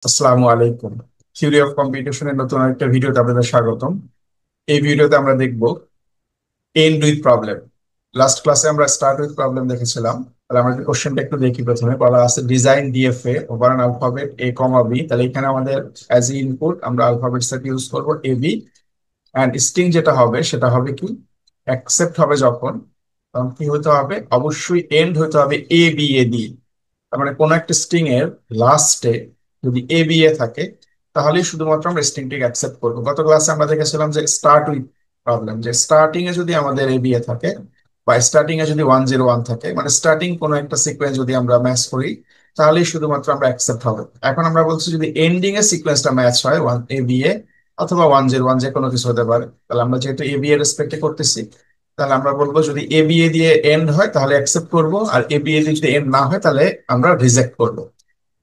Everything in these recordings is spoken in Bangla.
আসসালামু আলাইকুম। থিওরি অফ কম্পিটিশনের নতুন একটা ভিডিওতে আপনাদের স্বাগতম। এই ভিডিওতে আমরা দেখব এন্ড উইথ প্রবলেম। লাস্ট ক্লাসে আমরা স্টার্ট উইথ প্রবলেম দেখেছিলাম। তাহলে আমরা কোশ্চেনটা একটু দেখি। প্রথমে বলা আছে design DFA over an alphabet A comma B. তাহলে এখানে আমাদের অ্যাজ ইনপুট আমরা আলফাবেট সেট ইউজ করব এ বি, অ্যান্ড স্ট্রিং যেটা হবে সেটা হবে কি, অ্যাকসেপ্ট হবে যখন, তখন কি হতে হবে, অবশ্যই এন্ড হতে হবে এ বি এ দিয়ে। তার মানে কোনো একটা স্ট্রিং এর লাস্টে যদি এ বি এ থাকে তাহলেই শুধুমাত্র আমরা স্ট্রিংটিকে অ্যাকসেপ্ট করবো। গত ক্লাসে আমরা দেখেছিলাম যে স্টার্ট উইথ প্রবলেম, যে স্টার্টিং এ যদি আমাদের এ বি এ থাকে বা স্টার্টিং এ যদি 101 থাকে, মানে স্টার্টিং কোনো একটা সিকোয়েন্স যদি আমরা ম্যাচ করি তাহলেই শুধুমাত্র আমরা অ্যাকসেপ্ট হবে। এখন আমরা বলছি যদি এন্ডিং এর সিকোয়েন্সটা ম্যাচ হয় ওয়ান এ বি এ অথবা 101, যে কোনো কিছু হতে পারে, তাহলে আমরা যেহেতু এ বি এর রেসপেক্টে করতেছি, তাহলে আমরা বলবো যদি এ বি এ দিয়ে এন্ড হয় তাহলে অ্যাকসেপ্ট করব, আর এ বি এ দিয়ে যদি এন্ড না হয় তাহলে আমরা রিজেক্ট করব।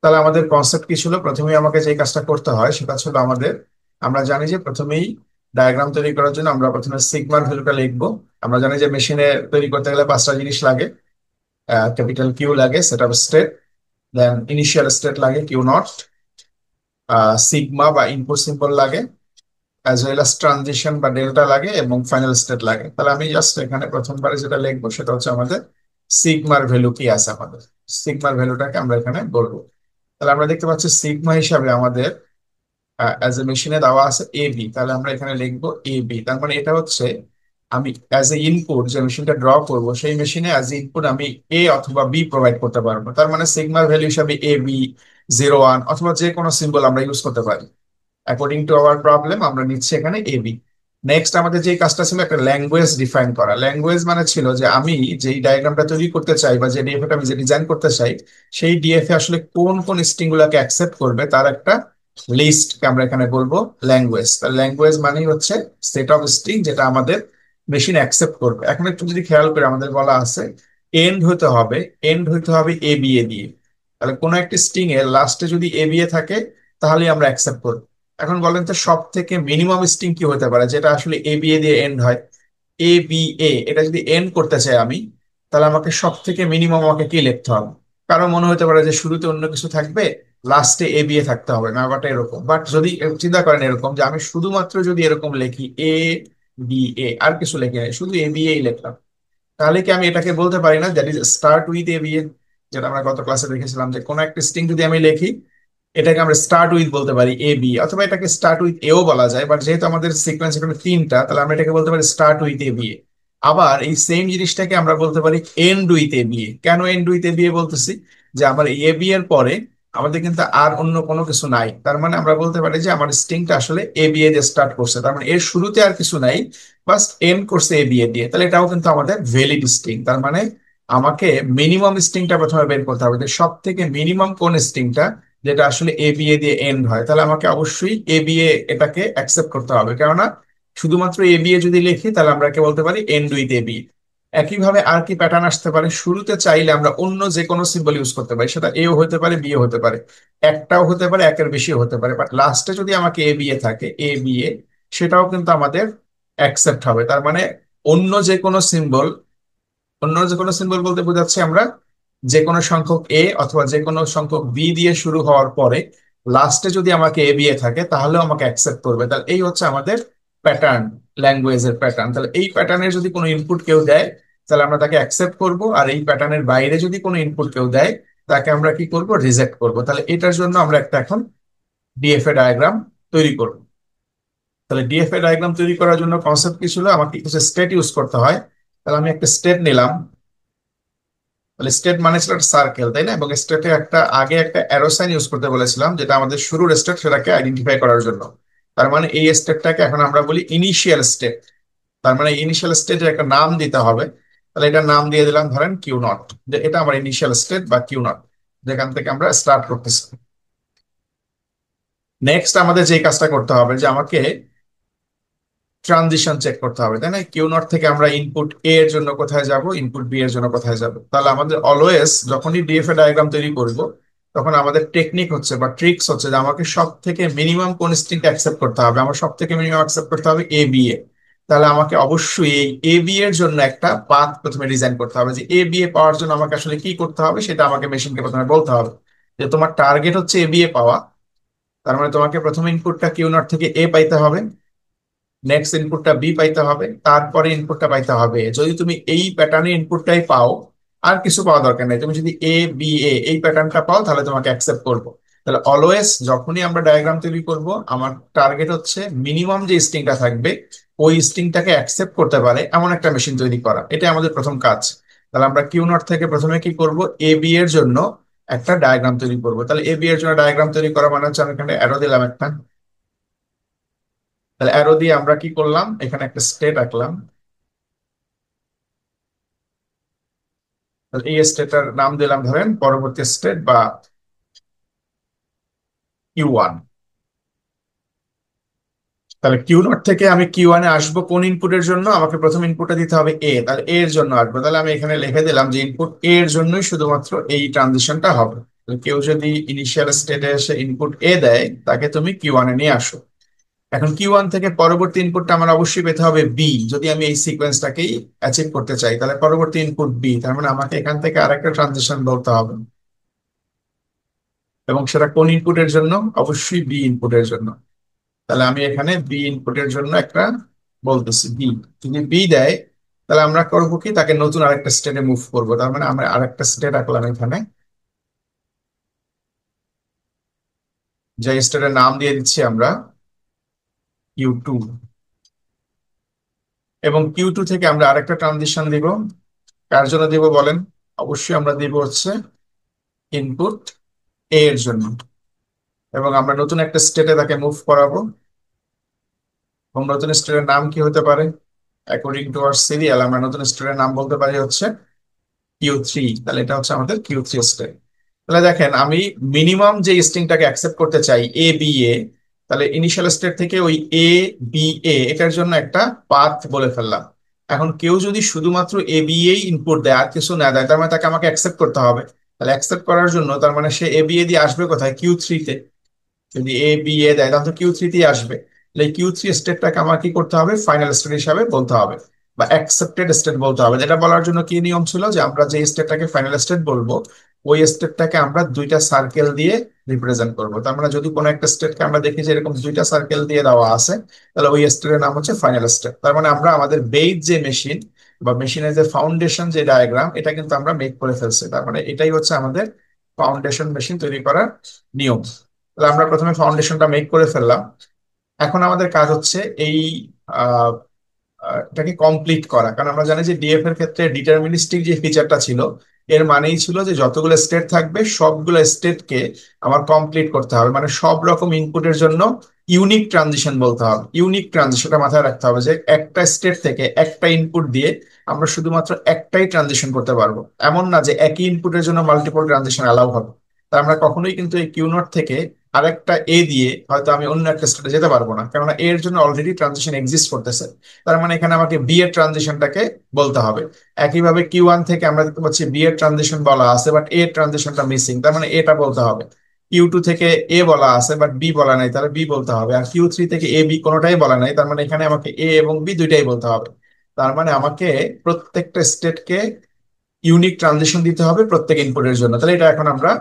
তাহলে আমাদের কনসেপ্ট কি ছিল, প্রথমেই আমাকে যে কাজটা করতে হয় সেটা ছিল আমাদের, আমরা জানি যে প্রথমেই ডায়াগ্রাম তৈরি করার জন্য আমরা প্রথমে সিগমার ভ্যালুটা লিখবো। আমরা জানি যে মেশিনে তৈরি করতে গেলে পাঁচটা জিনিস লাগে। ক্যাপিটাল কিউ লাগে, সেট আপ স্টেট, দেন ইনিশিয়াল স্টেট লাগে কিউ নট, সিগমা বা ইনপুট সিম্বল লাগে, অ্যাজ ওয়েল অ্যাজ ট্রানজিশন বা ডেল্টা লাগে, এবং ফাইনাল স্টেট লাগে। তাহলে আমি জাস্ট এখানে প্রথমবারে যেটা লিখবো সেটা হচ্ছে আমাদের সিগমার ভ্যালু কি আছে আমাদের, সিগমার ভ্যালুটাকে আমরা এখানে বলবো। তাহলে আমরা দেখতে পাচ্ছি সিগমা হিসাবে আমাদের অ্যাজ এ মেশিনে দেওয়া আছে এ বি, তাহলে আমরা এখানে লিখবো এ বি। তার মানে এটা হচ্ছে আমি অ্যাজ এ ইনপুট যে মেশিনটা ড্র করবো সেই মেশিনে অ্যাজ এ ইনপুট আমি এ অথবা বি প্রোভাইড করতে পারবো। তার মানে সিগমার ভ্যালু হিসাবে এ বি, 01 অথবা যে কোনো সিম্বল আমরা ইউজ করতে পারি। অ্যাকর্ডিং টু আওয়ার প্রবলেম আমরা নিচ্ছি এখানে এ বি। নেক্সট আমাদের যে কাজটা ছিল একটা ল্যাঙ্গুয়েজ ডিফাইন করা। ল্যাঙ্গুয়েজ মানে ছিল যে আমি যেই ডায়াগ্রামটা তৈরি করতে চাই বা যে ডিএফএ আমি যে ডিজাইন করতে চাই সেই ডিএফএ আসলে কোন কোন স্ট্রিং গুলাকে অ্যাকসেপ্ট করবে তার একটা লিস্ট আমরা এখানে বলবো ল্যাঙ্গুয়েজ। তার ল্যাঙ্গুয়েজ মানে হচ্ছে সেট অফ স্ট্রিং যেটা আমাদের মেশিন অ্যাকসেপ্ট করবে। এখন একটু যদি খেয়াল করে আমাদের বলা আছে এন্ড হতে হবে, এন্ড হতে হবে এ বি এ দিয়ে। তাহলে কোনো একটা স্ট্রিং এর লাস্টে যদি এ বি এ থাকে তাহলে আমরা অ্যাকসেপ্ট করবো। এখন বলেন তো সব থেকে মিনিমাম স্ট্রিং কি হতে পারে যেটা আসলে এ বি এ দিয়ে এন্ড হয়। এ বি এ এটা যদি এন্ড করতে চাই আমি, তাহলে আমাকে সব থেকে মিনিমাম আমাকে কি লিখতে হবে। কারো মনে হতে পারে যে শুরুতে অন্য কিছু থাকবে, লাস্টে এ বি এ থাকতে হবে, ব্যাপারটা এরকম। বাট যদি চিন্তা করেন এরকম যে আমি শুধুমাত্র যদি এরকম লিখি এ বি এ, আর কিছু লিখি নাই, শুধু এ বি এই লিখলাম, তাহলে কি আমি এটাকে বলতে পারি না that is start with A B A? যেটা আমরা গত ক্লাসে দেখেছিলাম যে কোনো একটা স্ট্রিং যদি আমি লিখি এটাকে আমরা স্টার্ট উইথ বলতে পারি এ বি, অথবা এটাকে স্টার্ট উইথ এও বলা যায়। বাট যেহেতু আমাদের সিকোয়েন্স এখানে তিনটা, তাহলে আমরা এটাকে বলতে পারি স্টার্ট উইথ এ বি এ। আবার এই সেম জিনিসটাকে আমরা বলতে পারি এন্ড উইথ এ বি এ। কেন এন্ড উইথ এ বি এ বলতেছি, যে আমার এ বি এর পরে আমাদের কিন্তু আর অন্য কোনো কিছু নাই। তার মানে আমরা বলতে পারি যে আমার স্ট্রিংটা আসলে এ বি এ দিয়ে স্টার্ট করছে, তার মানে এর শুরুতে আর কিছু নাই, বাস এন্ড করছে এ বি এ দিয়ে। তাহলে এটাও কিন্তু আমাদের ভ্যালিড স্ট্রিং। তার মানে আমাকে মিনিমাম স্ট্রিংটা প্রথমে বের করতে হবে, যে সব থেকে মিনিমাম কোন স্ট্রিংটা যেটা আসলে এ বি এ দিয়ে এন্ড হয়। তাহলে আমাকে অবশ্যই এ বি এ এটাকে অ্যাকসেপ্ট করতে হবে, কেননা শুধুমাত্র এ বি এ যদি লিখি তাহলে আমরা কি বলতে পারি এন্ড উইথ এ বি। একইভাবে আর কি প্যাটার্ন আসতে পারে, শুরুতে চাইলে আমরা অন্য যে কোনো সিম্বল ইউজ করতে পারি, সেটা এও হতে পারে বিও হতে পারে, একটাও হতে পারে একের বেশিও হতে পারে, বাট লাস্টে যদি আমাকে এ বি এ থাকে এ বি এ, সেটাও কিন্তু আমাদের অ্যাকসেপ্ট হবে। তার মানে অন্য যে কোনো সিম্বল, অন্য যে কোনো সিম্বল বলতে বোঝাচ্ছে আমরা যে কোনো সংখ্যক এ অথবা যে কোনো সংখ্যক বি দিয়ে শুরু হওয়ার পরে লাস্টে যদি আমাকে এ বি এ থাকে তাহলেও আমাকে অ্যাকসেপ্ট করবে। তাহলে এই হচ্ছে আমাদের প্যাটার্ন, ল্যাঙ্গুয়েজের প্যাটার্ন। তাহলে এই প্যাটার্নের যদি কোনো ইনপুট কেউ দেয় তাহলে আমরা তাকে অ্যাকসেপ্ট করব, আর এই প্যাটার্নের বাইরে যদি কোনো ইনপুট কেউ দেয় তাকে আমরা কি করব, রিজেক্ট করব। তাহলে এটার জন্য আমরা একটা এখন ডিএফএ ডায়াগ্রাম তৈরি করব। তাহলে ডিএফএ ডায়াগ্রাম তৈরি করার জন্য কনসেপ্ট কি ছিল, আমাকে কিছু স্টেট ইউজ করতে হয়। তাহলে আমি একটা স্টেট নিলাম। তাহলে স্টেট মানে ছিল একটা সার্কেল, তাই না? এবং স্টেটে একটা আগে একটা অ্যারো সাইন ইউজ করতে বলেছিলাম, যেটা আমাদের শুরুর স্টেট সেটাকে আইডেন্টিফাই করার জন্য। তার মানে এই স্টেটটাকে এখন আমরা বলি ইনিশিয়াল স্টেট। তার মানে ইনিশিয়াল স্টেটের একটা নাম দিতে হবে। তাহলে এটা নাম দিয়ে দিলাম ধরেন কিউ নট, যে এটা আমার ইনিশিয়াল স্টেট বা কিউ নট, যেখান থেকে আমরা স্টার্ট করতেছি। নেক্সট আমাদের যে কাজটা করতে হবে যে আমাকে ট্রানজিশন চেক করতে হবে, তাই না? কিউ নট থেকে আমরা ইনপুট এ এর জন্য কোথায় যাব, ইনপুট বি এর জন্য কোথায় যাব। তাহলে আমাদের অলওয়েজ যখনই ডিএফএ ডায়াগ্রাম তৈরি করব তখন আমাদের টেকনিক হচ্ছে বা ট্রিক্স হচ্ছে যে আমাকে সব থেকে মিনিমাম কোন স্ট্রিংটা অ্যাকসেপ্ট করতে হবে। আমার সব থেকে মিনিমাম অ্যাকসেপ্ট করতে হবে এ বি এ। তাহলে আমাকে অবশ্যই এই এ বি এর জন্য একটা পাথ প্রথমে ডিজাইন করতে হবে, যে এ বি এ পাওয়ার জন্য আমাকে আসলে কি করতে হবে সেটা আমাকে মেশিনকে প্রথমে বলতে হবে, যে তোমার টার্গেট হচ্ছে এ বি এ পাওয়া, তার মানে তোমাকে প্রথম ইনপুটটা কিউ নট থেকে এ পাইতে হবে, নেক্সট ইনপুটটা বি পাইতে হবে, তারপরে ইনপুটটা পাইতে হবে। যদি তুমি এই প্যাটার্নে ইনপুটটাই পাও, আর কিছু পাওয়া দরকার নেই, তুমি যদি এ বি এ এই প্যাটার্নটা পাও তাহলে তোমাকে অ্যাকসেপ্ট করবো। তাহলে অলওয়েজ যখনই আমরা ডায়াগ্রাম তৈরি করব, আমার টার্গেট হচ্ছে মিনিমাম যে স্ট্রিংটা থাকবে ওই স্ট্রিংটাকে অ্যাকসেপ্ট করতে পারে এমন একটা মেশিন তৈরি করা, এটা আমাদের প্রথম কাজ। তাহলে আমরা কিউ নট থেকে প্রথমে কি করব, এ বি এর জন্য একটা ডায়াগ্রাম তৈরি করব। তাহলে এ বি এর জন্য ডায়াগ্রাম তৈরি করা মানে হচ্ছে আমি এখানে অ্যারো দিলাম একটা। তাহলে অ্যারো দিয়ে আমরা কি করলাম, এখানে একটা স্টেট আঁকলাম। তাহলে এই স্টেটার নাম দিলাম ধরেন পরবর্তী স্টেট বা কিউ ওয়ান। তাহলে কিউ নট থেকে আমি কিউ ওয়ানে আসবো কোন ইনপুটের জন্য, আমাকে প্রথম ইনপুটটা দিতে হবে এ, তাহলে এ এর জন্য আসবো। তাহলে আমি এখানে লিখে দিলাম যে ইনপুট এ এর জন্যই শুধুমাত্র এই ট্রানজিশনটা হবে। তাহলে কেউ যদি ইনিশিয়াল স্টেটে এসে ইনপুট এ দেয় তাকে তুমি কিউ ওয়ানে নিয়ে আসো। এখন কিউ ওয়ান থেকে পরবর্তী ইনপুটটা আমার অবশ্যই পেতে হবে বি, যদি আমি এই সিকোয়েন্সটাকেই অ্যাচিভ করতে চাই। তাহলে পরবর্তী ইনপুট বি, তার মানে আমাকে এখান থেকে আরেকটা ট্রানজিশন বলতে হবে, এবং সেটা কোন ইনপুটের জন্য, অবশ্যই বি ইনপুটের জন্য। তাহলে আমি এখানে বি ইনপুটের জন্য একটা বলতেছি বি। যদি বি দেয় তাহলে আমরা করবো কি, তাকে নতুন আরেকটা স্টেটে মুভ করবো। তার মানে আমরা আরেকটা স্টেট আঁকলাম এখানে, যে স্টেটের নাম দিয়ে দিচ্ছি আমরা কিউ টু। এবং কিউ টু থেকে আমরা আরেকটা ট্রানজিশন দিব। কার জন্য দিব বলেন, অবশ্যই আমরা দিব হচ্ছে ইনপুট এ এর জন্য। এবং আমরা নতুন একটা স্টেটে তাকে মুভ করাবো, এবং নতুন স্টেটের নাম কি হতে পারে, অ্যাকর্ডিং টু আওয়ার সিরিয়াল আমরা নতুন স্টেটের নাম বলতে পারি হচ্ছে কিউ থ্রি। তাহলে এটা হচ্ছে আমাদের কিউ থ্রি স্টেট। তাহলে দেখেন আমি মিনিমাম যে স্ট্রিংটাকে অ্যাকসেপ্ট করতে চাই এ বি এ, তাহলে ইনিশিয়াল স্টেট থেকে ওই এ বি এ এটার জন্য একটা পাথ বলে ফেললাম। এখন কেউ যদি শুধুমাত্র এ বি এ ইনপুট দেয় আর কিছু না দেয়, তার মানে তাকে আমাকে অ্যাকসেপ্ট করতে হবে। তাহলে অ্যাকসেপ্ট করার জন্য তার মানে সে এ বি এ দিয়ে আসবে কোথায়, কিউ থ্রিতে। যদি এ বি এ দেয় তাহলে তো কিউ থ্রিতেই আসবে। তাহলে কিউ থ্রি স্টেটটাকে আমার কি করতে হবে, ফাইনাল স্টেট হিসাবে বলতে হবে বা অ্যাকসেপ্টেড স্টেট বলতে হবে। যেটা বলার জন্য কি নিয়ম ছিল, যে আমরা যে স্টেটটাকে ফাইনাল স্টেট বলবো ওই স্টেটটাকে আমরা দুইটা সার্কেল দিয়ে রিপ্রেজেন্ট করব। তার মানে যদি কোনো একটা স্টেটকে আমরা দেখি যে এরকম দুইটা সার্কেল দিয়ে দেওয়া আছে, তাহলে ওই স্টেটের নাম হচ্ছে ফাইনাল স্টেট। তার মানে আমরা আমাদের বেস যে মেশিন বা মেশিনের যে ফাউন্ডেশন যে ডায়াগ্রাম, এটা কিন্তু আমরা মেক করে ফেলছি। তার মানে এটাই হচ্ছে আমাদের ফাউন্ডেশন মেশিন তৈরি করার নিয়ম। তাহলে আমরা প্রথমে ফাউন্ডেশনটা মেক করে ফেললাম। এখন আমাদের কাজ হচ্ছে এই আহ, এটাকে কমপ্লিট করা। কারণ আমরা জানি যে ডিএফ এর ক্ষেত্রে ডিটারমিনিস্টিক যে ফিচারটা ছিল, এর মানেই ছিল যে যতগুলো স্টেট থাকবে সবগুলো স্টেটকে আমার কমপ্লিট করতে হবে, মানে সব রকম ইনপুটের জন্য ইউনিক ট্রানজিশন বলতে হবে। ইউনিক ট্রানজিশনটা মাথায় রাখতে হবে যে একটা স্টেট থেকে একটা ইনপুট দিয়ে আমরা শুধুমাত্র একটাই ট্রানজিশন করতে পারবো, এমন না যে একই ইনপুটের জন্য মাল্টিপল ট্রানজিশন অ্যালাউ হবে। তা আমরা কখনোই কিন্তু এই কিউ নট থেকে আরেকটা এ দিয়ে হয়তো আমি অন্য একটা স্টেটে যেতে পারবো না, কেননা এর জন্য অলরেডি ট্রানজিশন এক্সিস্ট করতেছে। তার মানে এখানে আমাকে বি এর ট্রানজিশনটাকে বলতে হবে। একইভাবে কিউ ওয়ান থেকে আমরা দেখতে পাচ্ছি বি এর ট্রানজিশন বলা আছে, বাট এ ট্রানজিশনটা মিসিং, তার মানে এটা বলতে হবে। কিউ টু থেকে এ বলা আছে বাট বি বলা নাই, তাহলে বি বলতে হবে। আর কিউ থ্রি থেকে এ বি কোনোটাই বলা নাই, তার মানে এখানে আমাকে এ এবং বি দুইটাই বলতে হবে। তার মানে আমাকে প্রত্যেকটা স্টেটকে ইউনিক ট্রানজিশন দিতে হবে প্রত্যেক ইনপুটের জন্য। তাহলে এটা এখন আমরা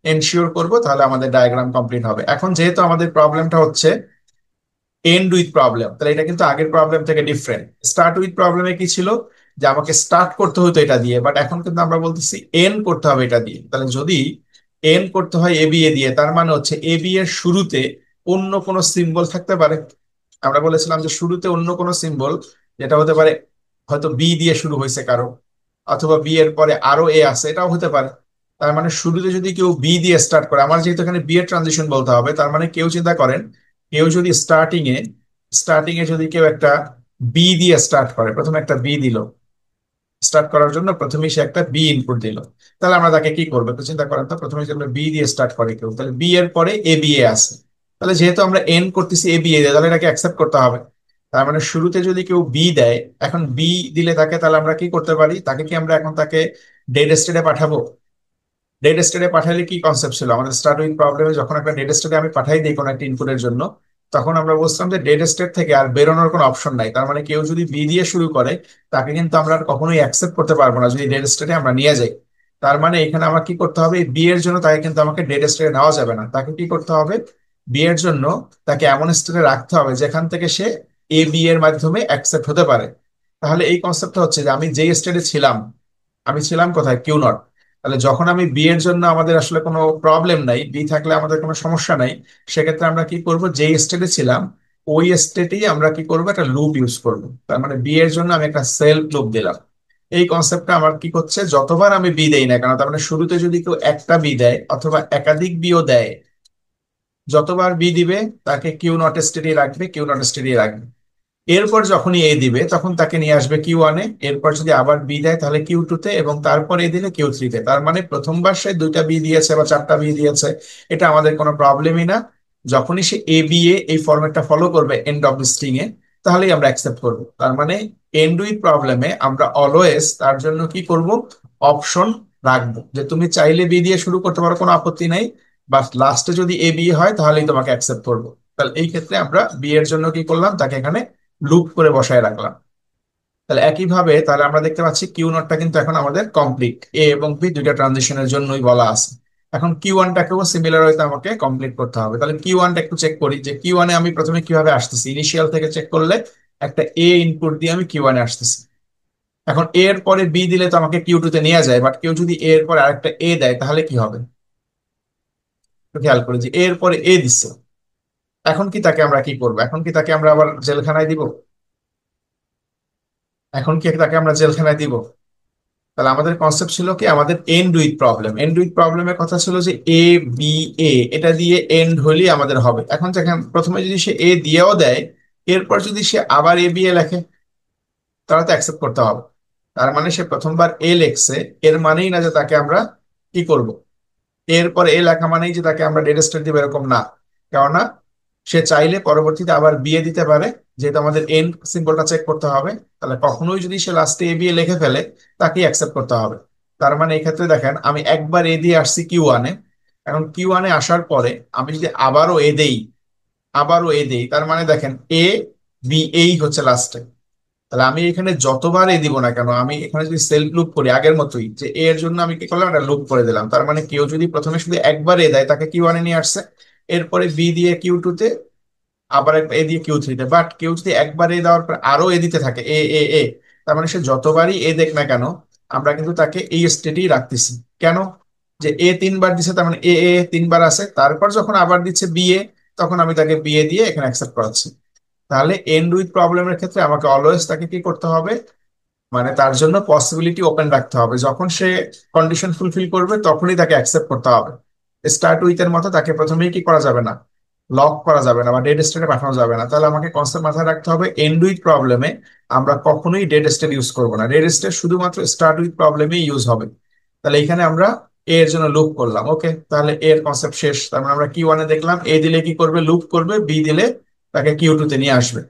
এনশিওর করব, তাহলে আমাদের ডায়াগ্রাম কমপ্লিট হবে। এখন যেহেতু আমাদের প্রবলেমটা হচ্ছে এন্ড উইথ প্রবলেম, তাহলে এটা কিন্তু আগের প্রবলেম থেকে ডিফারেন্ট। স্টার্ট উইথ প্রবলেমে কি ছিল, যে আমাকে স্টার্ট করতে হতো এটা দিয়ে, বাট এখন কিন্তু আমরা বলতেছি এন্ড করতে হবে এটা দিয়ে। তাহলে যদি এন্ড করতে হয় এ বি এ দিয়ে, তার মানে হচ্ছে এ বি এর শুরুতে অন্য কোনো সিম্বল থাকতে পারে। আমরা বলেছিলাম যে শুরুতে অন্য কোনো সিম্বল, যেটা হতে পারে হয়তো বি দিয়ে শুরু হয়েছে কারো, অথবা বি এর পরে আরো এ আছে, এটাও হতে পারে। তার মানে শুরুতে যদি কেউ বি দিয়ে স্টার্ট করে, আমার যেহেতু এখানে বি এর ট্রানজিশন বলতে হবে, তার মানে কেউ চিন্তা করেন, কেউ যদি স্টার্টিং এ যদি কেউ একটা বি দিয়ে স্টার্ট করে, প্রথমে একটা বি দিল, স্টার্ট করার জন্য প্রথমেই সে একটা বি ইনপুট দিল, তাহলে আমরা তাকে কি করবো একটু চিন্তা করেন তো। প্রথমে যদি আমরা বি দিয়ে স্টার্ট করে কেউ, তাহলে বি এর পরে এ বি এ আছে, তাহলে যেহেতু আমরা এন করতেছি এ বি এ, তাহলে এটাকে অ্যাকসেপ্ট করতে হবে। তার মানে শুরুতে যদি কেউ বি দেয়, এখন বি দিলে তাকে, তাহলে আমরা কি করতে পারি, তাকে কি আমরা এখন তাকে ডেড স্টেটে পাঠাবো? ডেড স্টেটে পাঠালে কি কনসেপ্ট ছিল আমাদের স্টার্ট উইথ প্রবলেমে, যখন একটা ডেড স্টেটে আমি পাঠাই দিই কোনো একটা ইনপুটের জন্য, তখন আমরা বলছিলাম যে ডেড স্টেট থেকে আর বেরোনোর কোনো অপশন নাই। তার মানে কেউ যদি বি দিয়ে শুরু করে, তাকে কিন্তু আমরা আর কখনোই অ্যাকসেপ্ট করতে পারবো না যদি ডেড স্টেটে আমরা নিয়ে যাই। তার মানে এখানে আমার কি করতে হবে, বি এর জন্য তাকে কিন্তু আমাকে ডেড স্টেটে নেওয়া যাবে না, তাকে কি করতে হবে, বি এর জন্য তাকে এমন স্টেটে রাখতে হবে যেখান থেকে সে এ বি এর মাধ্যমে অ্যাকসেপ্ট হতে পারে। তাহলে এই কনসেপ্টটা হচ্ছে যে আমি যেই স্টেটে ছিলাম, আমি ছিলাম কোথায়, কিউ নট। তাহলে যখন আমি বি এর জন্য আমাদের আসলে কোনো প্রবলেম নাই, বি থাকলে আমাদের কোনো সমস্যা নাই, সেক্ষেত্রে আমরা কি করব, যেই স্টেটে ছিলাম ওই স্টেটেই আমরা কি করব, একটা লুপ ইউজ করব। তার মানে বি এর জন্য আমি একটা সেলফ লুপ দিলাম। এই কনসেপ্টটা আমার কি করছে, যতবার আমি বি দেই না কেন, তার মানে শুরুতে যদি কেউ একটা বি দেয় অথবা একাধিক বিও দেয়, যতবার বি দিবে তাকে কিউ নট স্টেটে রাখবে, কিউ নট স্টেটে রাখবে। এরপর যখনই এ দিবে তখন তাকে নিয়ে আসবে কিউ ওয়ানে, এরপর যদি আবার বি দেয় তাহলে কিউ টু তে, এবং তারপর এ দিলে কিউ থ্রি তে। তার মানে প্রথমবার সে দুইটা বি দিয়েছে বা চারটা বি দিয়েছে, এটা আমাদের কোনো প্রবলেমই না। যখনই সে এ বি এ এই ফরম্যাটটা ফলো করবে এন্ড অফ দ্য স্ট্রিং এ, তাহলেই আমরা অ্যাকসেপ্ট করব। তার মানে এন্ড উইথ প্রবলেমে আমরা অলওয়েজ তার জন্য কি করব, অপশন রাখবো, যে তুমি চাইলে বি দিয়ে শুরু করতে পারো, কোনো আপত্তি নাই, বা লাস্টে যদি এ বি হয় তাহলেই তোমাকে অ্যাকসেপ্ট করবো। তাহলে এই ক্ষেত্রে আমরা বি এর জন্য কি করলাম, তাকে এখানে লুপ করে বসায় রাখলাম। তাহলে একইভাবে তাহলে আমরা দেখতে পাচ্ছি কিউ নটটা কিন্তু এখন আমাদের কমপ্লিট, এ এবং বি দুইটা ট্রানজিশনের জন্যই বলা আছে। এখন কিউ ওয়ানটাকেও সিমিলার হইতে আমাকে কমপ্লিট করতে হবে। তাহলে কিউ ওয়ানটা একটু চেক করি, যে কিউ ওয়ানে আমি প্রথমে কিভাবে আসতেছি। ইনিশিয়াল থেকে চেক করলে একটা এ ইনপুট দিয়ে আমি কিউ ওয়ানে আসতেছি। এখন এ এর পরে বি দিলে তো আমাকে কিউ টু তে নিয়ে যায়, বাট কেউ যদি এ এর পরে আরেকটা এ দেয় তাহলে কি হবে, একটু খেয়াল করে, যে এ এর পরে এ দিচ্ছে, এখন কি তাকে আমরা কি করবো, এখন কি তাকে আমরা আবার জেলখানায় দিব, এখন কি তাকে আমরা জেলখানায় দিব? তাহলে আমাদের কনসেপ্ট ছিল কি, আমাদের end with problem, end with প্রবলেমের কথা ছিল যে এ বি এ এটা দিয়ে এন্ড হলেই আমাদের হবে। এখন দেখেন প্রথমে যদি সে এ দিয়েও দেয়, এরপর যদি সে আবার এ বি এ লেখে, তাহলে তো অ্যাকসেপ্ট করতে হবে। তার মানে সে প্রথমবার এ লেখছে, এর মানেই না যে তাকে আমরা কি করব, এরপর এ লেখা মানেই যে তাকে আমরা ডেড স্টার দিব, এরকম না। কেননা সে চাইলে পরবর্তীতে আবার বিয়ে দিতে পারে, যেহেতু আমাদের এন্ড সিম্বলটা চেক করতে হবে। তাহলে কখনোই যদি সে লাস্টে এ বিয়ে লিখে ফেলে, তাকে অ্যাকসেপ্ট করতে হবে। তার মানে এই ক্ষেত্রে দেখেন আমি একবার এ দিয়ে আসছি কিউ ওয়ানে, এখন কিউ ওয়ানে আসার পরে আমি যদি আবারও এ দেই, আবারও এ দেই, তার মানে দেখেন এ বি এই হচ্ছে লাস্টে। তাহলে আমি এখানে যতবার এ দিব না কেন, আমি এখানে যদি সেলফ লুপ করি আগের মতোই, যে এ এর জন্য আমি কি করলাম, একটা লুপ করে দিলাম। তার মানে কেউ যদি প্রথমে শুধু একবার এ দেয় তাকে কিউ ওয়ানে নিয়ে আসছে, এরপরে বি দিয়ে কিউ টু তে, আবার একটা এ দিয়ে কিউ থ্রিতে। বাট কেউ যদি একবার এ দেওয়ার পর আরো এ দিতে থাকে, এ এ এ, তার মানে সে যতবারই এ দেখ না কেন, আমরা কিন্তু তাকে এই স্টেটেই রাখতেছি। কেন, যে এ তিনবার দিছে, তার মানে এ এ তিনবার আছে, তারপর যখন আবার দিচ্ছে বি এ, তখন আমি তাকে বি এ দিয়ে এখানে অ্যাকসেপ্ট করাচ্ছি। তাহলে এন্ড উইথ প্রবলেমের ক্ষেত্রে আমাকে অলওয়েজ তাকে কি করতে হবে, মানে তার জন্য পসিবিলিটি ওপেন রাখতে হবে। যখন সে কন্ডিশন ফুলফিল করবে তখনই তাকে অ্যাকসেপ্ট করতে হবে। স্টার্ট উইথ এর মতো তাকে প্রথমেই কি করা যাবে না, লক করা যাবে না বা ডেড স্টেটে পাঠানো যাবে না। তাহলে আমাকে কনসেপ্ট মাথায় রাখতে হবে, এন্ড উইথ প্রবলেমে আমরা কখনোই ডেড স্টেট ইউজ করবো না, ডেড স্টেট শুধুমাত্র স্টার্ট উইথ প্রবলেমে ইউজ হবে। তাহলে এখানে আমরা এ এর জন্য লুপ করলাম, ওকে, তাহলে এর কনসেপ্ট শেষ। তার মানে আমরা কিউ ওয়ানে দেখলাম এ দিলে কি করবে, লুপ করবে, বি দিলে তাকে কিউ টু তে নিয়ে আসবে।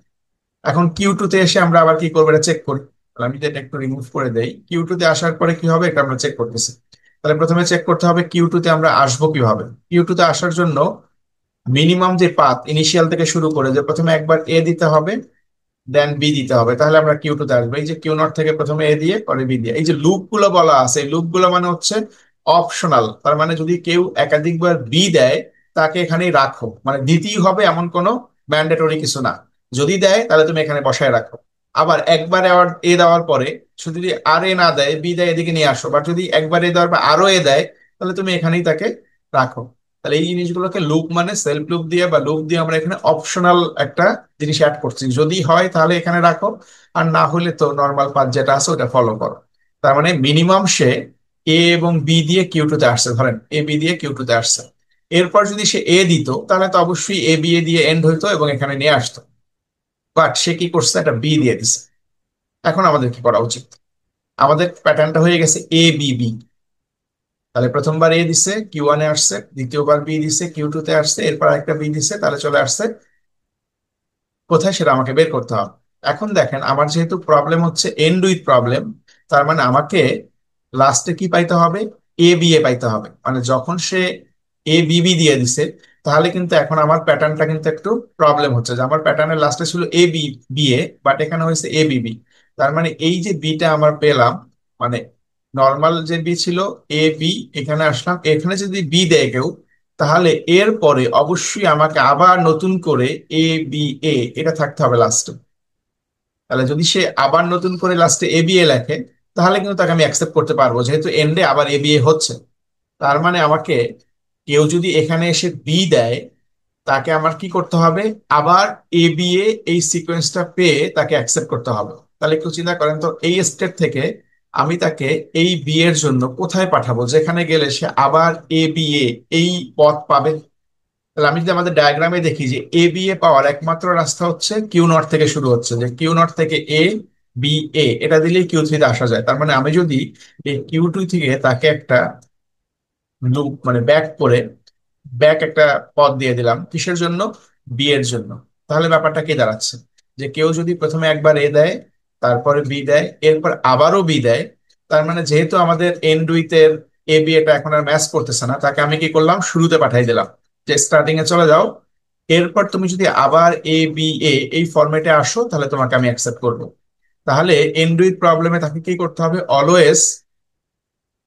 এখন কিউ টু তে এসে আমরা আবার কি করবো, এটা চেক করি। তাহলে আমি যেটা একটু রিমুভ করে দেই, কিউ টু তে আসার পরে কি হবে এটা আমরা চেক করতেছি। তাহলে প্রথমে চেক করতে হবে কিউ টু তে আমরা আসবো কিভাবে। কিউ টু তে আসার জন্য মিনিমাম যে পাথ ইনিশিয়াল থেকে শুরু করে, যে প্রথমে একবার এ দিতে হবে, দেন বি দিতে হবে, তাহলে আমরা কিউ টু তে আসবো। এই যে কিউ নট থেকে প্রথমে এ দিয়ে পরে বি দিয়ে, এই যে লুপ গুলো বলা আছে, এই লুপ গুলো মানে হচ্ছে অপশনাল। তার মানে যদি কেউ একাধিকবার বি দেয়, তাকে এখানেই রাখো, মানে দিতেই হবে এমন কোনো ম্যান্ডেটরি কিছু না। যদি দেয় তাহলে তুমি এখানে বসায় রাখো। আবার একবার আবার এ দেওয়ার পরে শুধু যদি আর এ না দেয়, বি দেয়, এদিকে নিয়ে আসো। বাট যদি একবার এ দেওয়ার পর আরো এ দেয়, তাহলে তুমি এখানেই তাকে রাখো। তাহলে এই জিনিসগুলোকে লুপ মানে সেলফ লুপ দিয়ে বা লুপ দিয়ে আমরা এখানে অপশনাল একটা জিনিস অ্যাড করছি। যদি হয় তাহলে এখানে রাখো, আর না হলে তো নর্মাল পাথ যেটা আছে ওটা ফলো করো। তার মানে মিনিমাম সে এ এবং বি দিয়ে কিউ টু তে আসছে, ধরেন এ বি দিয়ে কিউ টু তে আসছে। এরপর যদি সে এ দিত, তাহলে তো অবশ্যই এ বি এ দিয়ে এন্ড হইতো এবং এখানে নিয়ে আসতো। বাট সে কি করছে, একটা বি দিয়ে দিছে। এখন আমাদের কি করা উচিত, আমাদের প্যাটার্নটা হয়ে গেছে এ বি বি। তাহলে প্রথমবার এ দিছে কিউ ওয়ানে আসছে, দ্বিতীয়বার বি দিছে কিউ টু তে আসছে, এরপর একটা বি দিছে, তাহলে চলে আসছে কোথায়, সেটা আমাকে বের করতে হবে। এখন দেখেন আমার যেহেতু প্রবলেম হচ্ছে এন্ড উইথ প্রবলেম, তার মানে আমাকে লাস্টে কি পাইতে হবে, এ বি এ পাইতে হবে। মানে যখন সে এ বি বি দিয়ে দিছে, তাহলে কিন্তু এখন আমার প্যাটার্নটা কিন্তু একটু প্রবলেম হচ্ছে, যে আমার প্যাটার্নের লাস্টে ছিল A B B A, but এখানে হয়েছে এ বি বি। তার মানে এই যে বিটা আমার পেলাম, মানে নর্মাল যে বি ছিল এ বি, এখানে আসলাম, এখানে যদি বি দেয় কেউ, তাহলে এর পরে অবশ্যই আমাকে আবার নতুন করে এ বি এ এটা থাকতে হবে লাস্টে। তাহলে যদি সে আবার নতুন করে লাস্টে এ বি এ লেখে, তাহলে কিন্তু তাকে আমি অ্যাকসেপ্ট করতে পারবো, যেহেতু এন্ডে আবার এ বি এ হচ্ছে। তার মানে আমাকে কেউ যদি এখানে এসে বি দেয়, তাকে আমার কি করতে হবে, আবার এ বি এ এই সিকোয়েন্সটা পেয়ে তাকে অ্যাকসেপ্ট করতে হবে। তাহলে একটু চিন্তা করেন তো, এই স্টেপ থেকে আমি তাকে এই বি এর জন্য কোথায় পাঠাবো, যেখানে গেলে সে আবার এ বি এ এই পথ পাবে। তাহলে আমি যদি আমাদের ডায়াগ্রামে দেখি যে এ বি এ পাওয়ার একমাত্র রাস্তা হচ্ছে কিউ নট থেকে শুরু হচ্ছে, যে কিউ নট থেকে এ বি এ এটা দিলেই কিউ থ্রিতে আসা যায়। তার মানে আমি যদি এই কিউ টু থেকে তাকে একটা লুপ মানে ব্যাক করে ব্যাক একটা পথ দিয়ে দিলাম, কিসের জন্য, বি এর জন্য। তাহলে ব্যাপারটা কি দাঁড়াচ্ছে, যে কেউ যদি প্রথমে একবার এ দেয়, তারপরে বি দেয়, এরপর আবারও বি দেয়, তার মানে যেহেতু আমাদের এন ডুইতের এ বি এটা এখন আর ম্যাচ করতেছে না, তাকে আমি কি করলাম, শুরুতে পাঠাই দিলাম, যে স্টার্টিং এ চলে যাও। এরপর তুমি যদি আবার এ বি এ এই ফরম্যাটে আসো, তাহলে তোমাকে আমি অ্যাকসেপ্ট করবো। তাহলে এন্ড্রয়েড প্রবলেমে তাকে কি করতে হবে, অলওয়েজ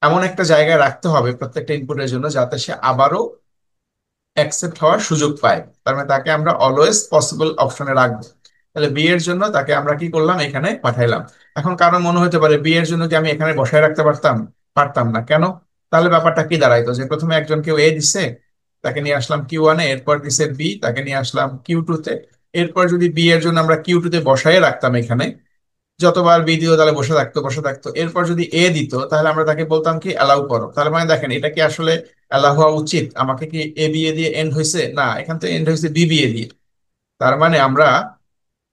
এমন একটা জায়গায় রাখতে হবে প্রত্যেকটা ইনপুটের জন্য, যাতে সে আবারও অ্যাকসেপ্ট হওয়ার সুযোগ পায়। তার মানে তাকে আমরা অলওয়েজ পসিবল অপশনে রাখবো। তাহলে বি এর জন্য তাকে আমরা কি করলাম, এখানে পাঠাইলাম। এখন কারো মনে হতে পারে, বি এর জন্য কি আমি এখানে বসায় রাখতে পারতাম? পারতাম না, কেন? তাহলে ব্যাপারটা কি দাঁড়াইতো, যে প্রথমে একজন কেউ এ দিছে, তাকে নিয়ে আসলাম কিউ ওয়ানে, এরপর দিছে বি, তাকে নিয়ে আসলাম কিউ টু তে। এরপর যদি বি এর জন্য আমরা কিউ টু তে বসায় রাখতাম এখানে, যতবার বি দিত তাহলে বসে থাকতো বসে থাকতো। এরপর যদি এ দিত, তাহলে আমরা তাকে বলতাম কি, অ্যালাউ করো। তাহলে মানে দেখেন, এটা কি আসলে অ্যালাউ হওয়া উচিত? আমাকে কি এ বি এ দিয়ে এন্ড হয়েছে? না, এখান থেকে এন্ড হয়েছে বি বি এ দিয়ে। তার মানে আমরা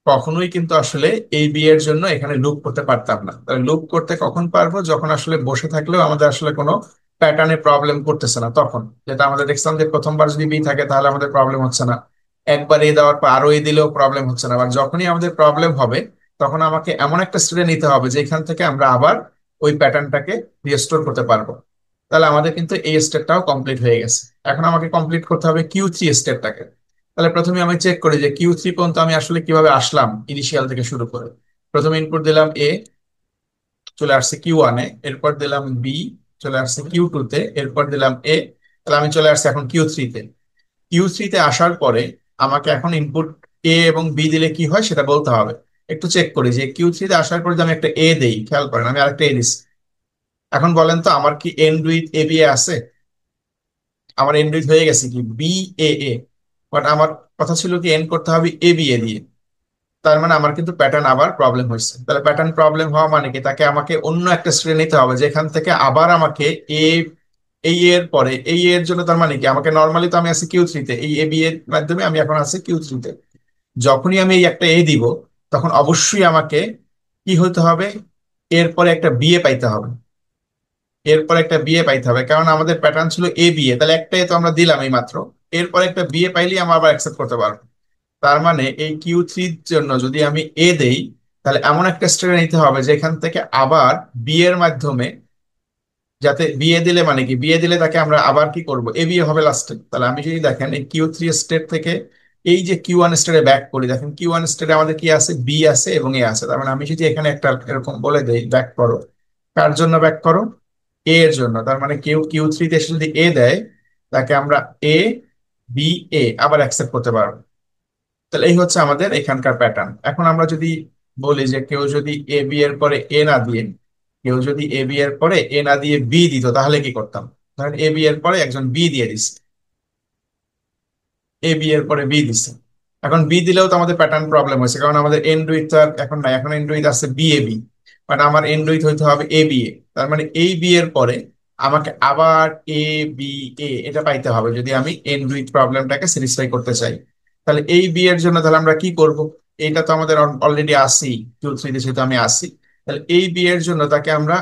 কখনোই কিন্তু আসলে এই বি এর জন্য এখানে লুপ করতে পারতাম না। তাহলে লুপ করতে কখন পারবো, যখন আসলে বসে থাকলেও আমাদের আসলে কোনো প্যাটার্নে প্রবলেম করতেছে না তখন। যেটা আমাদের দেখছিলাম যে প্রথমবার যদি বি থাকে তাহলে আমাদের প্রবলেম হচ্ছে না, একবার এ দেওয়ার পর আরো এ দিলেও প্রবলেম হচ্ছে না। আবার যখনই আমাদের প্রবলেম হবে, তখন আমাকে এমন একটা স্টেপে নিতে হবে যেখান থেকে আমরা আবার ওই প্যাটার্নটাকে রিস্টোর করতে পারবো। তাহলে আমাদের কিন্তু এই স্টেপটাও কমপ্লিট হয়ে গেছে। এখন আমাকে কমপ্লিট করতে হবে কিউ থ্রি স্টেপটাকে। তাহলে প্রথমে আমি চেক করি যে কিউ থ্রি পর্যন্ত আমি আসলে কিভাবে আসলাম, ইনিশিয়াল থেকে শুরু করে। প্রথমে ইনপুট দিলাম এ, চলে আসছে কিউ ওয়ানে, এরপর দিলাম বি, চলে আসছে কিউ টু তে, এরপর দিলাম এ। তাহলে আমি চলে আসছে এখন কিউ থ্রিতে। কিউ থ্রিতে আসার পরে আমাকে এখন ইনপুট এ এবং বি দিলে কি হয় সেটা বলতে হবে। একটু চেক করি যে কিউ থ্রিতে আসার পরে যে আমি একটা এ দেই, খেয়াল করেন আমি আরেকটা এ দিচ্ছি। এখন বলেন তো, আমার কি এন্ড উইথ এ বি এ আছে? আমার এন্ড উইথ হয়ে গেছে কি, বি এ এ। বাট আমার কথা ছিল কি, এন্ড করতে হবে এ বি এ দিয়ে। তার মানে আমার কিন্তু প্যাটার্ন আবার প্রবলেম হয়েছে। তাহলে প্যাটার্ন প্রবলেম হওয়া মানে কি, তাকে আমাকে অন্য একটা স্ট্রিং নিতে হবে যেখান থেকে আবার আমাকে এ এই এর পরে এই এর জন্য। তার মানে কি, আমাকে নর্মালি তো আমি আছি কিউ থ্রিতে, এই এ বি এর মাধ্যমে আমি এখন আছি কিউ থ্রিতে। যখনই আমি এই একটা এ দিব, তখন অবশ্যই আমাকে কি হতে হবে, এরপরে একটা বিএ পাইতে হবে। এরপর একটা বিএ পাইতে হবে, কারণ আমাদের প্যাটার্ন ছিল এ বিএ, তাহলে একটা এ তো আমরা দিলাম এই মাত্র। এরপর একটা বিএ পাইলেই আমরা আবার অ্যাকসেপ্ট করতে পারবো। তার মানে এই কিউ থ্রির জন্য যদি আমি এ দেই, তাহলে এমন একটা স্টেপ নিতে হবে যেখান থেকে আবার বি এর মাধ্যমে, যাতে বিয়ে দিলে মানে কি, বিয়ে দিলে তাকে আমরা আবার কি করব, এ বিয়ে হবে লাস্টে। তাহলে আমি যদি দেখেন এই কিউ থ্রি স্টেট থেকে এই যে কিউ ওয়ান স্টেটে ব্যাক করি, দেখেন কিউ ওয়ান স্টেটে আমাদের কি আছে, বি আছে এবং এ আছে। তার মানে আমি যদি এখানে একটা এরকম বলে দেই, ব্যাক করো, কার জন্য ব্যাক করো, এ এর জন্য। তার মানে কিউ কিউ থ্রিতে এসে যদি এ দেয়, তাকে আমরা এ বি এ আবার অ্যাকসেপ্ট করতে পারবো। তাহলে এই হচ্ছে আমাদের এখানকার প্যাটার্ন। এখন আমরা যদি বলি যে কেউ যদি এ বি এর পরে এ না দিয়ে, কেউ যদি এ বি এর পরে এ না দিয়ে বি দিত, তাহলে কি করতাম? ধরেন এ বি এর পরে একজন বি দিয়ে দিচ্ছে, এ বি এর পরে বি দিচ্ছে। এখন বি দিলেও তো আমাদের প্যাটার্ন প্রবলেম হয়েছে, কারণ আমাদের এন্ডউইথ তো আর এখন নাই, এখন এন্ডউইথ আছে বি এ বি। বাট আমার এন্ডউইথ হইতে হবে এ বি এ। তার মানে এই বি এর পরে আমাকে আবার এ বি এ এটা পাইতে হবে যদি আমি এন্ডউইথ প্রবলেমটাকে স্যাটিসফাই করতে চাই। তাহলে এই বি এর জন্য তাহলে আমরা কি করব, এইটা তো আমাদের অলরেডি আসি, কিউ থ্রিতে যেহেতু আমি আসি। তাহলে এই বি এর জন্য তাকে আমরা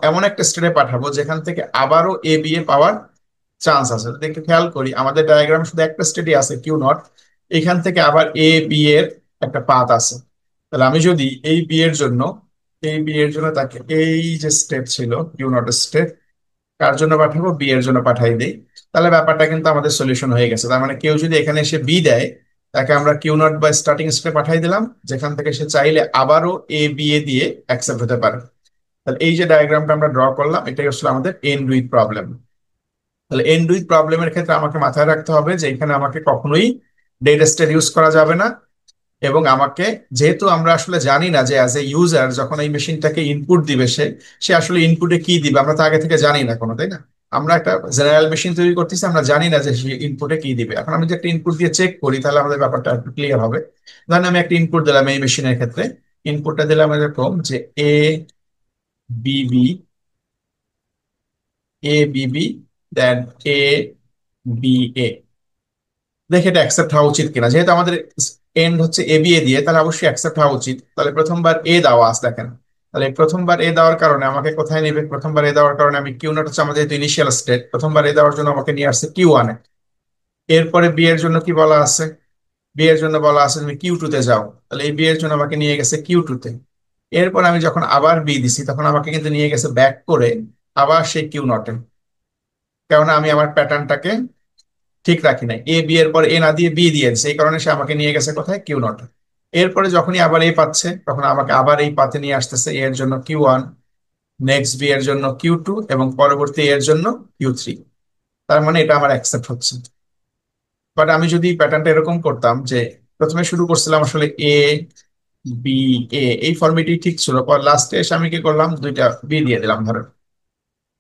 এমন একটা স্টেটে পাঠাবো যেখান থেকে আবারও এ বি এ পাওয়ার চান্স আছে। যদি একটু খেয়াল করি, আমাদের ডায়াগ্রাম শুধু একটা স্টেটই আছে কিউ নট, এখান থেকে আবার এ বি এর একটা পাথ আছে। তাহলে আমি যদি এই বি এর জন্য, এই বি এর জন্য তাকে এই যে স্টেপ ছিল কিউ নট স্টেপ, কার জন্য পাঠাবো, বি এর জন্য পাঠাই দেই, তাহলে ব্যাপারটা কিন্তু আমাদের সলিউশন হয়ে গেছে। তার মানে কেউ যদি এখানে এসে বি দেয়, তাকে আমরা কিউ নট বা স্টার্টিং স্টেপ পাঠাই দিলাম, যেখান থেকে সে চাইলে আবারও এ বি এ দিয়ে অ্যাকসেপ্ট হতে পারে। তাহলে এই যে ডায়াগ্রামটা আমরা ড্র করলাম, এটাই আসলে আমাদের এন্ড উইথ প্রবলেম। তাহলে এন্ড উইথ প্রবলেমের ক্ষেত্রে আমাকে মাথায় রাখতে হবে যে এখানে আমাকে কখনোই ডেড স্টেট ইউজ করা যাবে না। এবং আমাকে, যেহেতু আমরা আসলে জানি না যে অ্যাজ এ ইউজার যখন এই মেশিনটাকে ইনপুট দিবে, সে সে আসলে ইনপুটে কি দিবে আমরা তো আগে থেকে জানি না কোনো, তাই না? আমরা একটা জেনারেল মেশিন তৈরি করতেছি, আমরা জানি না যে সে ইনপুটে কি দিবে। এখন আমি যদি একটা ইনপুট দিয়ে চেক করি তাহলে আমাদের ব্যাপারটা একটু ক্লিয়ার হবে। ধরেন আমি একটা ইনপুট দিলাম এই মেশিনের ক্ষেত্রে, ইনপুটটা দিলাম এরকম যে বিবি বিবি দেন এ এ। দেখে এটা অ্যাকসেপ্ট হওয়া উচিত কিনা, যেহেতু আমাদের এন্ড হচ্ছে এ বি এ দিয়ে, তাহলে অবশ্যই অ্যাকসেপ্ট হওয়া উচিত। তাহলে প্রথমবার এ দেওয়া আছে দেখেন, তাহলে প্রথমবার এ দেওয়ার কারণে আমাকে কোথায় নেবে? প্রথমবার এ দেওয়ার কারণে আমি কিউ নট হচ্ছে আমাদের যেহেতু ইনিশিয়াল স্টেট, প্রথমবার এ দেওয়ার জন্য আমাকে নিয়ে আসছে কিউ ওয়ানে। এরপরে বি এর জন্য কি বলা আছে? বি এর জন্য বলা আছে তুমি কিউ টু তে যাও, তাহলে এই বি এর জন্য আমাকে নিয়ে গেছে কিউ টু তে। এরপর আমি যখন আবার বি দিছি তখন আমাকে কিন্তু নিয়ে গেছে ব্যাক করে আবার সেই কিউ নটে, কেননা আমি আমার প্যাটার্নটাকে ঠিক রাখি নাই। এ বি এর পর এ না দিয়ে বি দিয়ে দিছে, এই কারণে সে আমাকে নিয়ে গেছে কোথায়? Q naught. এরপরে যখনই আবার এ পাচ্ছে তখন আমাকে আবার এই পাতে নিয়ে আসতেছে, এ এর জন্য কিউ ওয়ান, নেক্সট বি এর জন্য কিউ টু, এবং পরবর্তী এর জন্য কিউ থ্রি। তার মানে এটা আমার অ্যাকসেপ্ট হচ্ছে। বাট আমি যদি প্যাটার্নটা এরকম করতাম যে প্রথমে শুরু করছিলাম আসলে এ বি এই ফর্মেটই ঠিক ছিল, পর লাস্টে এসে আমি কি করলাম, দুইটা বি দিয়ে দিলাম ধরেন,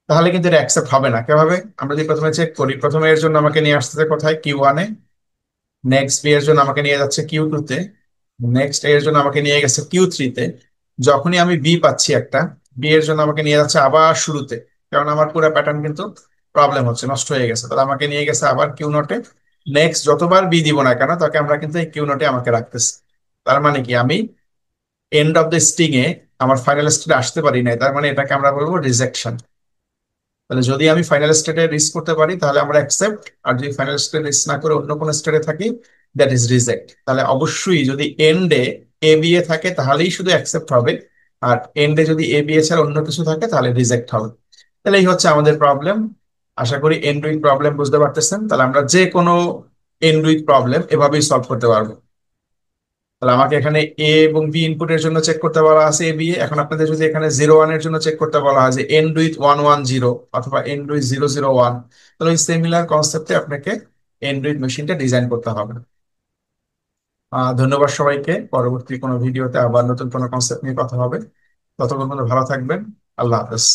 তাহলে কিন্তু এটা অ্যাকসেপ্ট হবে না। কিভাবে? আমরা যদি প্রথমে চেক করি, প্রথমে এর জন্য আমাকে নিয়ে আসতেছে কোথায়? কিউ ওয়ানে। নেক্সট বি এর জন্য আমাকে নিয়ে যাচ্ছে কিউ টু তে। নেক্সট এর জন্য আমাকে নিয়ে গেছে কিউ থ্রি তে। যখনই আমি বি পাচ্ছি একটা, বি এর জন্য আমাকে নিয়ে যাচ্ছে আবার শুরুতে, কারণ আমার পুরো প্যাটার্ন কিন্তু প্রবলেম হচ্ছে, নষ্ট হয়ে গেছে। তাহলে আমাকে নিয়ে গেছে আবার কিউ নোটে। নেক্সট যতবার বি দিব না কেন তাকে আমরা কিন্তু এই কিউ নোটে আমাকে রাখতেছি। তার মানে কি, আমি এন্ড অফ দ্য স্ট্রিং এ আমার ফাইনাল স্টেটে আসতে পারি নাই, তার মানে এটাকে আমরা বলবো রিজেকশন। তাহলে যদি আমি ফাইনাল স্টেটে রিচ করতে পারি তাহলে আমরা অ্যাকসেপ্ট, আর যদি ফাইনাল স্টেটে রিচ না করে অন্য কোনো স্টেটে থাকি দ্যাট ইজ রিজেক্ট। তাহলে অবশ্যই যদি এন্ডে এ বি এ থাকে তাহলেই শুধু অ্যাকসেপ্ট হবে, আর এন্ডে যদি এ বি এ ছাড়া অন্য কিছু থাকে তাহলে রিজেক্ট হবে। তাহলে এই হচ্ছে আমাদের প্রবলেম। আশা করি এন্ড উইথ প্রবলেম বুঝতে পারতেছেন। তাহলে আমরা যে কোনো এন্ড উইথ প্রবলেম এভাবেই সলভ করতে পারবো। তাহলে আমাকে এখানে এ এবং বি ইনপুটের জন্য চেক করতে বলা আছে এ বি এ। এখন আপনাদের যদি এখানে জিরো ওয়ান এর জন্য চেক করতে বলা হয় যে end with one one zero অথবা end with zero zero one, তাহলে ওই সিমিলার কনসেপ্টে আপনাকে এন্ড উইথ মেশিনটা ডিজাইন করতে হবে। ধন্যবাদ সবাইকে। পরবর্তী কোনো ভিডিওতে আবার নতুন কোনো কনসেপ্ট নিয়ে কথা হবে। ততক্ষণ পর্যন্ত ভালো থাকবেন। আল্লাহ হাফেজ।